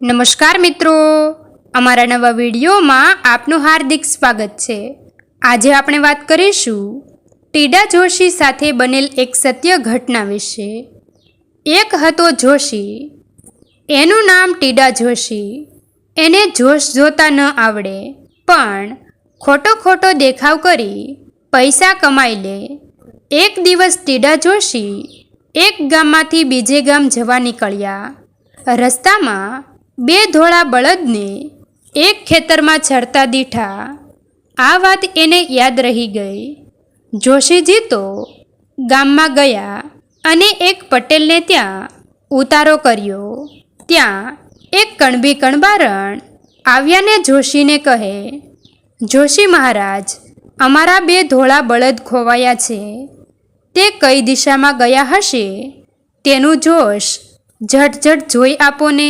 નમસ્કાર મિત્રો, અમારા નવા વિડીયોમાં આપનું હાર્દિક સ્વાગત છે। આજે આપણે વાત કરીશું ટીડા જોશી સાથે બનેલ એક સત્ય ઘટના વિશે। એક હતો જોશી, એનું નામ ટીડા જોશી। એને જોશ જોતા ન આવડે, પણ ખોટો ખોટો દેખાવ કરી પૈસા કમાઈ લે। એક દિવસ ટીડા જોશી એક ગામમાંથી બીજે ગામ જવા નીકળ્યા। રસ્તામાં બે ધોળા બળદને એક ખેતરમાં ચરતા દીઠા। આ વાત એને યાદ રહી ગઈ। જોશીજી તો ગામમાં ગયા અને એક પટેલને ત્યાં ઉતારો કર્યો। ત્યાં એક કણબી કણબારણ આવ્યાને જોશીને કહે, જોશી મહારાજ, અમારા બે ધોળા બળદ ખોવાયા છે। તે કઈ દિશામાં ગયા હશે તેનું જોશ ઝટઝટ જોઈ આપો ને।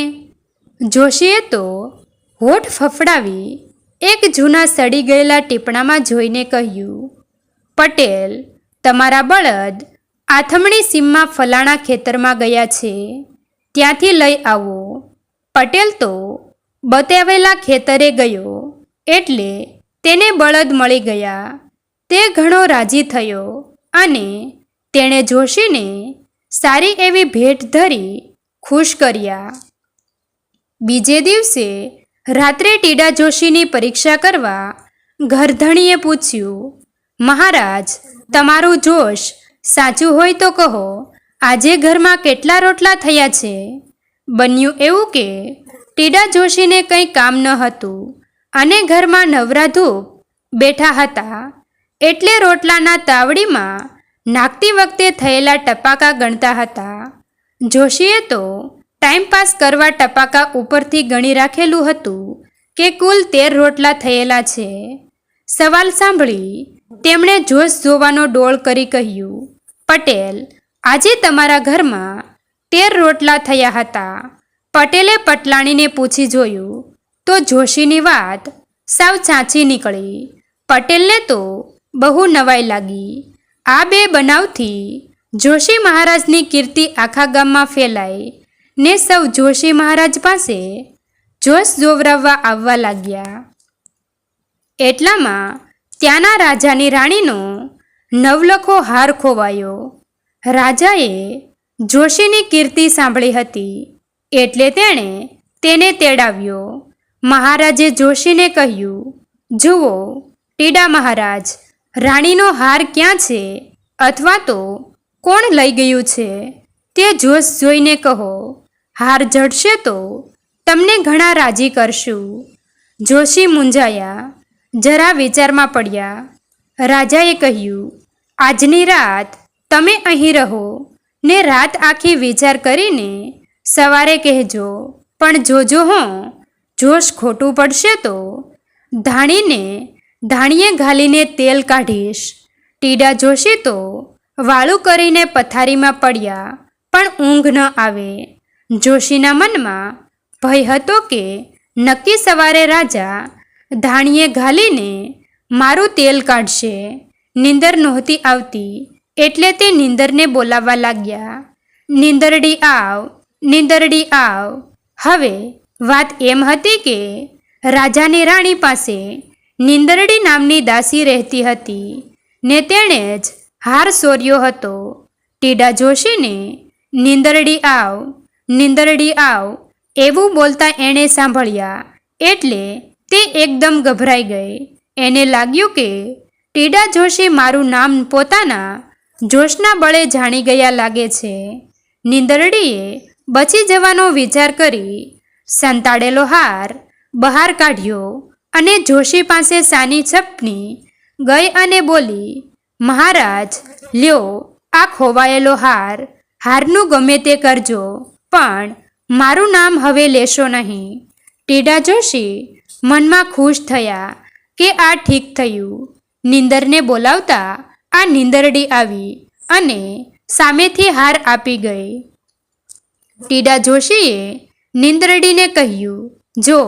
જોશીએ તો હોઠ ફફડાવી એક જૂના સડી ગયેલા ટીપણામાં જોઈને કહ્યું, પટેલ, તમારા બળદ આથમણી સીમમાં ફલાણા ખેતરમાં ગયા છે, ત્યાંથી લઈ આવો। પટેલ તો બતાવેલા ખેતરે ગયો એટલે તેને બળદ મળી ગયા। તે ઘણો રાજી થયો અને તેણે જોશીને સારી એવી ભેટ ધરી ખુશ કર્યા। બીજે દિવસે રાત્રે ટીડા જોશીની પરીક્ષા કરવા ઘરધણીએ પૂછ્યું, મહારાજ, તમારું જોશ સાચું હોય તો કહો, આજે ઘરમાં કેટલા રોટલા થયા છે? બન્યું એવું કે ટીડા જોશીને કંઈ કામ ન હતું અને ઘરમાં નવરા ધૂપ બેઠા હતા, એટલે રોટલાના તાવડીમાં નાખતી વખતે થયેલા ટપાકા ગણતા હતા। જોશીએ તો ટાઈમપાસ કરવા ટપાકા ઉપરથી ગણી રાખેલું હતું કે કુલ 13 રોટલા થયેલા છે। સવાલ સાંભળી તેમણે જોશ જોવાનો ડોળ કરી કહ્યું, પટેલ, આજે તમારા ઘરમાં 13 રોટલા થયા હતા। પટેલે પટલાણીને પૂછી જોયું તો જોશીની વાત સાવ સાચી નીકળી। પટેલને તો બહુ નવાઈ લાગી। આ બે બનાવથી જોશી મહારાજની કીર્તિ આખા ગામમાં ફેલાઈ ને સૌ જોશી મહારાજ પાસે જોશ જોવરાવવા આવવા લાગ્યા। એટલામાં ત્યાંના રાજાની રાણીનો નવલખો હાર ખોવાયો। રાજાએ જોશીની કીર્તિ સાંભળી હતી એટલે તેણે તેને તેડાવ્યો। મહારાજે જોશીને કહ્યું, જુઓ ટીડા મહારાજ, રાણીનો હાર ક્યાં છે અથવા તો કોણ લઈ ગયું છે તે જોશ જોઈને કહો। હાર જડશે તો તમને ઘણા રાજી કરશું। જોશી મૂંઝાયા, જરા વિચારમાં પડ્યા। રાજાએ કહ્યું, આજની રાત તમે અહીં રહો ને રાત આખી વિચાર કરીને સવારે કહેજો, પણ જોજો હો, જોશ ખોટું પડશે તો ધાણીએ ઘાલીને તેલ કાઢીશ। ટીડા જોશી તો વાળું કરીને પથારીમાં પડ્યા, પણ ઊંઘ ન આવે। જોશીના મનમાં ભય હતો કે નક્કી સવારે રાજા ધાણીએ ઘાલીને મારું તેલ કાઢશે। નીંદર નહોતી આવતી એટલે તે નીંદરને બોલાવવા લાગ્યા, નીંદરડી આવ, નીંદરડી આવ। હવે વાત એમ હતી કે રાજાની રાણી પાસે નીંદરડી નામની દાસી રહેતી હતી ને તેણે જ હાર સોર્યો હતો। ટીડા જોશીને નીંદરડી આવ, નીંદરડી આવ એવું બોલતા એણે સાંભળ્યા એટલે તે એકદમ ગભરાઈ ગઈ। એને લાગ્યું કે ટીડા જોશી મારું નામ પોતાના જોશના બળે જાણી ગયા લાગે છે। નીંદરડીએ બચી જવાનો વિચાર કરી સંતાડેલો હાર બહાર કાઢ્યો અને જોશી પાસે સાની છપની ગઈ અને બોલી, મહારાજ, લ્યો આ ખોવાયેલો હારનું ગમે તે કરજો, પણ મારું નામ હવે લેશો નહીં। ટીડા જોશી મનમાં ખુશ થયા કે આ ઠીક થયું। નીંદરને બોલાવતા આ નીંદરડી આવી અને સામેથી હાર આપી ગઈ। ટીડા જોશીએ નીંદરડીને કહ્યું, જો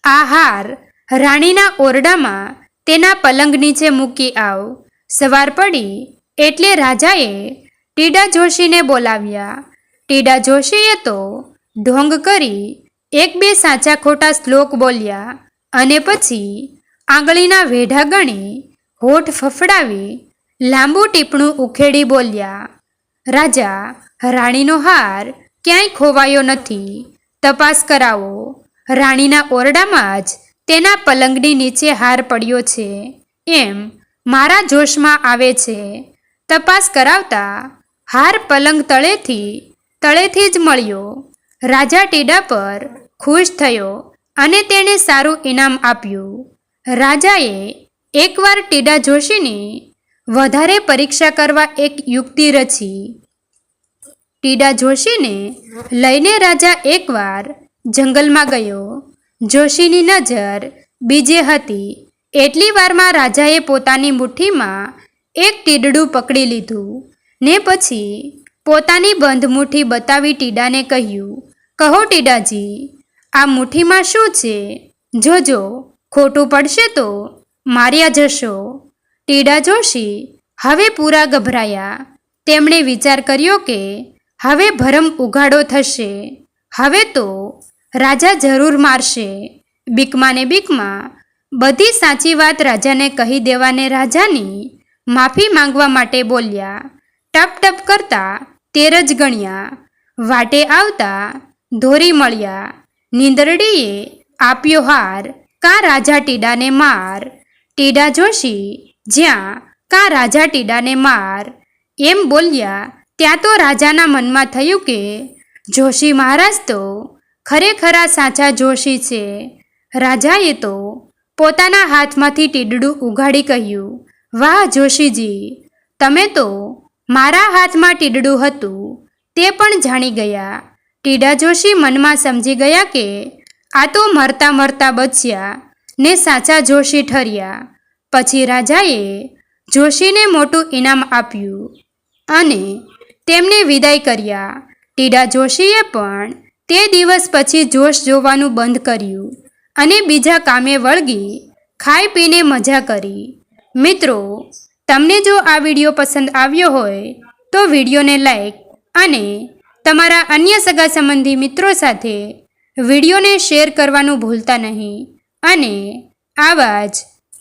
આ હાર રાણીના ઓરડામાં તેના પલંગ નીચે મૂકી આવ। સવાર પડી એટલે રાજાએ ટીડા જોશીને બોલાવ્યા। ટીડા જોશીએ તો ઢોંગ કરી એક બે સાચા ખોટા શ્લોક બોલ્યા અને પછી આંગળીના વેઢા ગણી હોઠ ફફડાવી લાંબુ ટીપણું ઉખેડી બોલ્યા, રાજા, રાણીનો હાર ક્યાંય ખોવાયો નથી, તપાસ કરાવો. રાણીના ઓરડામાં જ તેના પલંગની નીચે હાર પડ્યો છે એમ મારા જોશમાં આવે છે. તપાસ કરાવતા હાર પલંગ તળેથી જ મળ્યો. રાજા ટીડા પર ખુશ થયો અને તેણે સારું ઇનામ આપ્યું. રાજાએ એકવાર ટીડા જોશીની વધારે પરીક્ષા કરવા એક યુક્તિ રચી. ટીડા જોશીને લઈને રાજા એકવાર જંગલમાં ગયો. જોશીની નજર બીજે હતી એટલી વારમાં રાજાએ પોતાની મુઠ્ઠીમાં એક ટીડડું પકડી લીધું ને પછી પોતાની બંધ મુઠ્ઠી બતાવી ટીડાને કહ્યું, કહો ટીડાજી, આ મુઠ્ઠીમાં શું છે? જોજો, ખોટું પડશે તો માર્યા જશો. ટીડા જોશી હવે પૂરા ગભરાયા. તેમણે વિચાર કર્યો કે હવે ભરમ ઉઘાડો થશે. હવે તો રાજા જરૂર મારશે. બીકમાં ને બીકમાં બધી સાચી વાત રાજાને કહી દેવાને રાજાની માફી માંગવા માટે બોલ્યા. ટપ ટપ કરતા 13 જ ગણ્યા. વાટે આવતા ધોરી મળ્યા. નીંદરડીએ આપ્યો હાર, કા રાજા ટીડાને માર. ટીડા જોશી જ્યાં, કા રાજા ટીડાને માર. એમ બોલ્યા ત્યાં તો રાજાના મનમાં થયું કે જોશી મહારાજ તો ખરેખરા સાચા જોશી છે. રાજાએ તો પોતાના હાથમાંથી ટીડડું ઉઘાડી કહ્યું, વાહ જોશીજી, તમે તો મારા હાથમાં ટીડડું હતું તે પણ જાણી ગયા. ટીડા જોશી મનમાં સમજી ગયા કે આ તો મરતા મરતા બચ્યા ને સાચા જોશી ઠર્યા. પછી રાજાએ જોશીને મોટું ઇનામ આપ્યું અને તેમને વિદાય કર્યા. ટીડા જોશીએ પણ તે દિવસ પછી જોશ જોવાનું બંધ કર્યું અને બીજા કામે વળગી ખાઈ પીને મજા કરી. મિત્રો, તમને જો આ વિડીયો પસંદ આવ્યો હોય તો વિડીયોને લાઈક અને તમારા અન્ય સગા સંબંધી મિત્રો સાથે વિડીયોને શેર કરવાનું ભૂલતા નહીં. અને આવા જ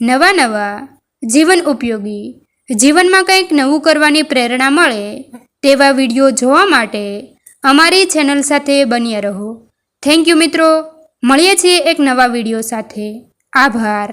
નવા જીવન ઉપયોગી, જીવનમાં કંઈક નવું કરવાની પ્રેરણા મળે તેવા વિડીયો જોવા માટે અમારી ચેનલ સાથે બન્યા રહો. થેન્ક યુ મિત્રો. મળીએ છીએ એક નવા વિડીયો સાથે. આભાર.